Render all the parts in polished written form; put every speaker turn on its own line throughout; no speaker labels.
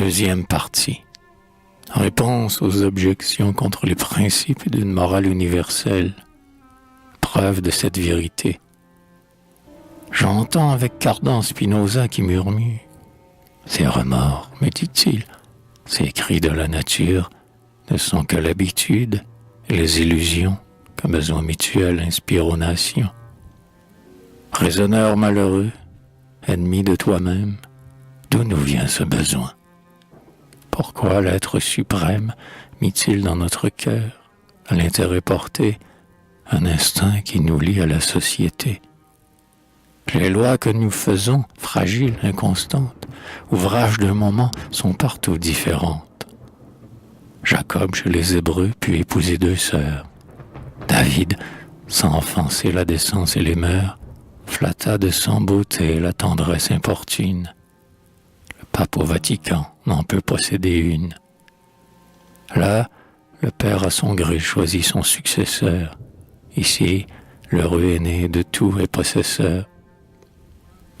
Deuxième partie. Réponse aux objections contre les principes d'une morale universelle. Preuve de cette vérité. J'entends avec Cardan Spinoza qui murmure. Ces remords, me dit-il, ces cris de la nature ne sont que l'habitude et les illusions qu'un besoin mutuel inspire aux nations. Raisonneur malheureux, ennemi de toi-même, d'où nous vient ce besoin? Pourquoi l'être suprême mit-il dans notre cœur, à l'intérêt porté, un instinct qui nous lie à la société? Les lois que nous faisons, fragiles, inconstantes, ouvrages d'un moment, sont partout différentes. Jacob chez les Hébreux put épouser 2 sœurs. David, sans offenser la décence et les mœurs, flatta de son beauté la tendresse importune. Le pape au Vatican n'en peut posséder une. Là, le père à son gré choisit son successeur. Ici, l'heureux aîné de tout est possesseur.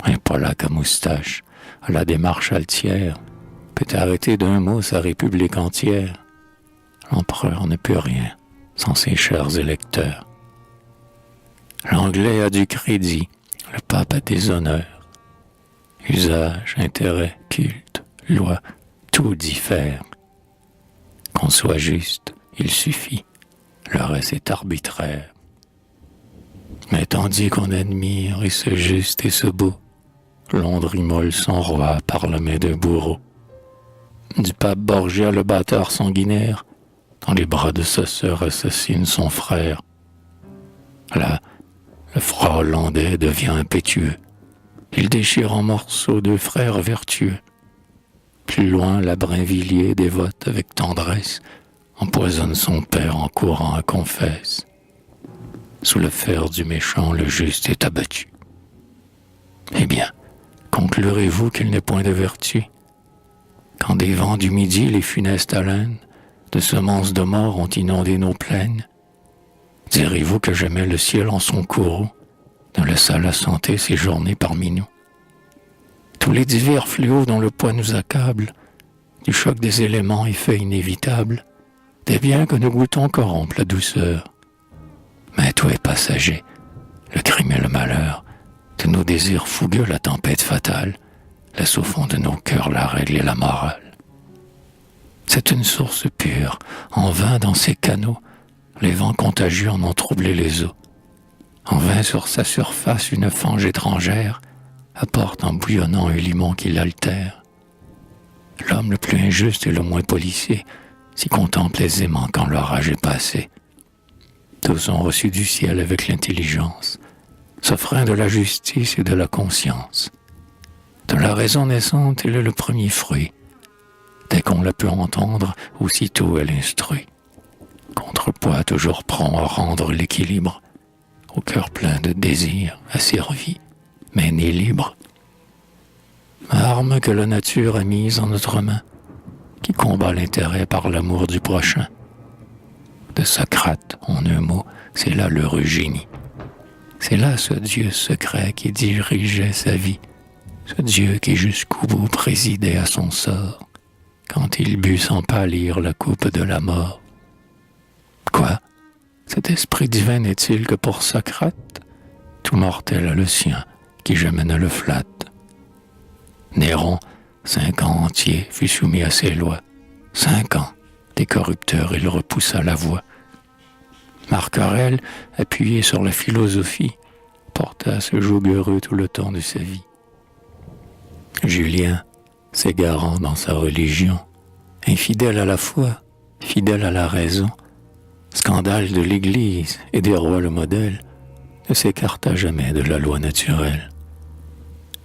Un Polac à moustache, à la démarche altière, peut arrêter d'un mot sa république entière. L'empereur ne peut rien sans ses chers électeurs. L'anglais a du crédit, le pape a des honneurs. Usage, intérêt, culte, loi, tout diffère. Qu'on soit juste, il suffit, le reste est arbitraire. Mais tandis qu'on admire et ce juste et ce beau, Londres immole son roi par la main d'un bourreau. Du pape Borgia le batteur sanguinaire, dans les bras de sa sœur assassine son frère. Là, le froid hollandais devient impétueux. Il déchire en morceaux 2 frères vertueux. Plus loin, la Brinvilliers, dévote avec tendresse, empoisonne son père en courant à confesse. Sous le fer du méchant, le juste est abattu. Eh bien, conclurez-vous qu'il n'est point de vertu? Quand des vents du midi, les funestes haleines de semences de mort ont inondé nos plaines, direz-vous que jamais le ciel en son courroux ne laissa la santé séjourner parmi nous? Tous les divers fléaux dont le poids nous accable, du choc des éléments effet inévitable, des biens que nous goûtons corrompent la douceur. Mais tout est passager, le crime et le malheur, de nos désirs fougueux la tempête fatale, laisse au fond de nos cœurs la règle et la morale. C'est une source pure, en vain dans ses canaux, les vents contagieux en ont troublé les eaux. En vain sur sa surface une fange étrangère apporte en bouillonnant un limon qui l'altère. L'homme le plus injuste et le moins policier s'y contemple aisément quand l'orage est passé. Tous ont reçu du ciel avec l'intelligence, ce frein de la justice et de la conscience. De la raison naissante, elle est le premier fruit. Dès qu'on la peut entendre, aussitôt elle instruit. Contrepoids toujours prompt à rendre l'équilibre, au cœur plein de désir, asservi, mais né libre. Arme que la nature a mise en notre main, qui combat l'intérêt par l'amour du prochain. De Socrate, en un mot, c'est là l'heureux génie. C'est là ce Dieu secret qui dirigeait sa vie, ce Dieu qui jusqu'au bout présidait à son sort, quand il but sans pâlir la coupe de la mort. Quoi? Cet esprit divin n'est-il que pour Socrate? Tout mortel a le sien, qui jamais ne le flatte. Néron, 5 ans entiers, fut soumis à ses lois. 5 ans, des corrupteurs, il repoussa la voie. Marc Aurèle, appuyé sur la philosophie, porta ce joug heureux tout le temps de sa vie. Julien, s'égarant dans sa religion, infidèle à la foi, fidèle à la raison, scandale de l'Église et des rois le modèle, ne s'écarta jamais de la loi naturelle.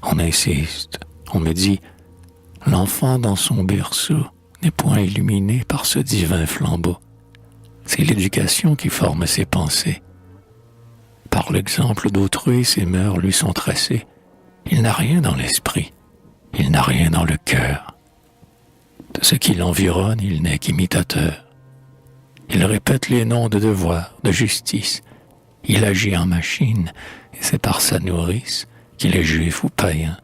On insiste, on me dit, l'enfant dans son berceau n'est point illuminé par ce divin flambeau. C'est l'éducation qui forme ses pensées. Par l'exemple d'autrui, ses mœurs lui sont tracées. Il n'a rien dans l'esprit, il n'a rien dans le cœur. De ce qui l'environne, il n'est qu'imitateur. Il répète les noms de devoir, de justice. Il agit en machine, et c'est par sa nourrice qu'il est juif ou païen,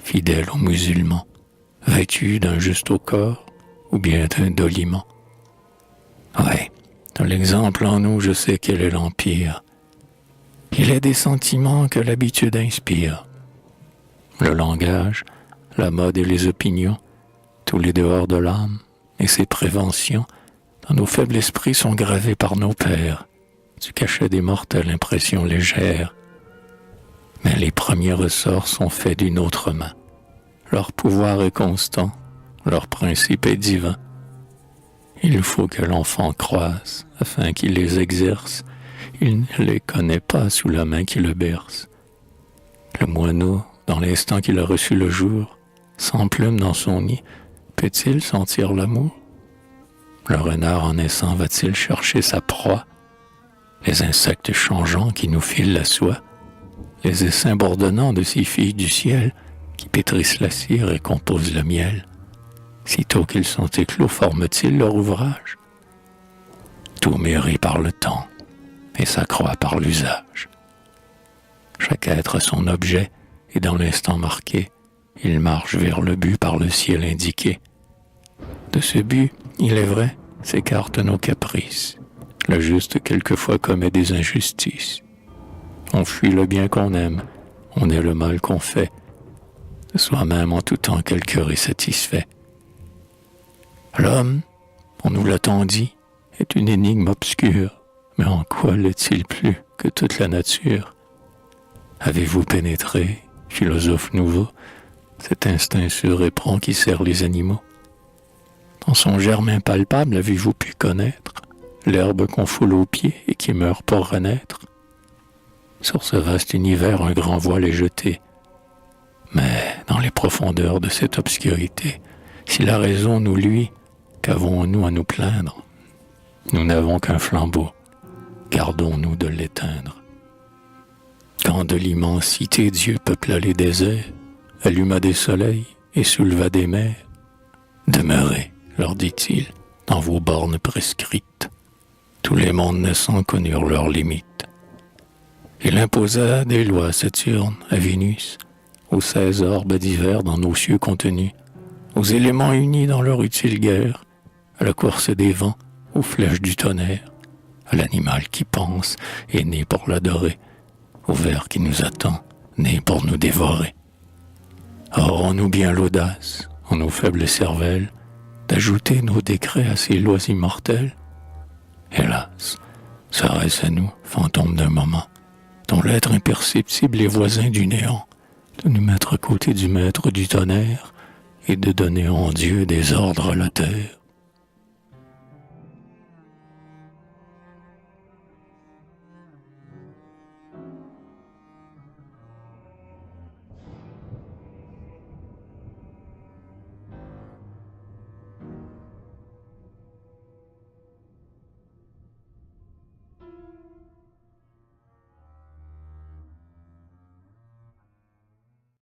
fidèle aux musulmans, vêtu d'un juste au corps, ou bien d'un doliment. Ouais, dans l'exemple en nous, je sais quel est l'empire. Il est des sentiments que l'habitude inspire. Le langage, la mode et les opinions, tous les dehors de l'âme et ses préventions, dans nos faibles esprits sont gravés par nos pères, du cachet des mortels impressions légères. Mais les premiers ressorts sont faits d'une autre main. Leur pouvoir est constant, leur principe est divin. Il faut que l'enfant croisse afin qu'il les exerce. Il ne les connaît pas sous la main qui le berce. Le moineau, dans l'instant qu'il a reçu le jour, sans plume dans son nid, peut-il sentir l'amour? Le renard en naissant va-t-il chercher sa proie? Les insectes changeants qui nous filent la soie? Les essaims bourdonnants de ces filles du ciel qui pétrissent la cire et composent le miel? Sitôt qu'ils sont éclos, forment-ils leur ouvrage? Tout mûrit par le temps et s'accroît par l'usage. Chaque être a son objet, et dans l'instant marqué, il marche vers le but par le ciel indiqué. De ce but, il est vrai, s'écartent nos caprices. Le juste quelquefois commet des injustices. On fuit le bien qu'on aime, on est le mal qu'on fait. De soi-même en tout temps quel cœur est satisfait. L'homme, on nous l'a tant dit, est une énigme obscure, mais en quoi l'est-il plus que toute la nature? Avez-vous pénétré, philosophe nouveau, cet instinct suréprenant qui sert les animaux? Dans son germe impalpable, avez-vous pu connaître l'herbe qu'on foule aux pieds et qui meurt pour renaître? Sur ce vaste univers, un grand voile est jeté. Mais dans les profondeurs de cette obscurité, si la raison nous luit, qu'avons-nous à nous plaindre? Nous n'avons qu'un flambeau, gardons-nous de l'éteindre. Quand de l'immensité Dieu peupla les déserts, alluma des soleils et souleva des mers, demeurez, leur dit-il, dans vos bornes prescrites. Tous les mondes naissants connurent leurs limites. Il imposa des lois à Saturne, à Vénus, aux 16 orbes divers dans nos cieux contenus, aux éléments unis dans leur utile guerre, à la course des vents, aux flèches du tonnerre, à l'animal qui pense et né pour l'adorer, au ver qui nous attend, né pour nous dévorer. Aurons-nous bien l'audace, en nos faibles cervelles, d'ajouter nos décrets à ces lois immortelles? Hélas, serait-ce à nous, fantômes d'un moment, dont l'être imperceptible est voisin du néant, de nous mettre à côté du maître du tonnerre et de donner en Dieu des ordres à la terre?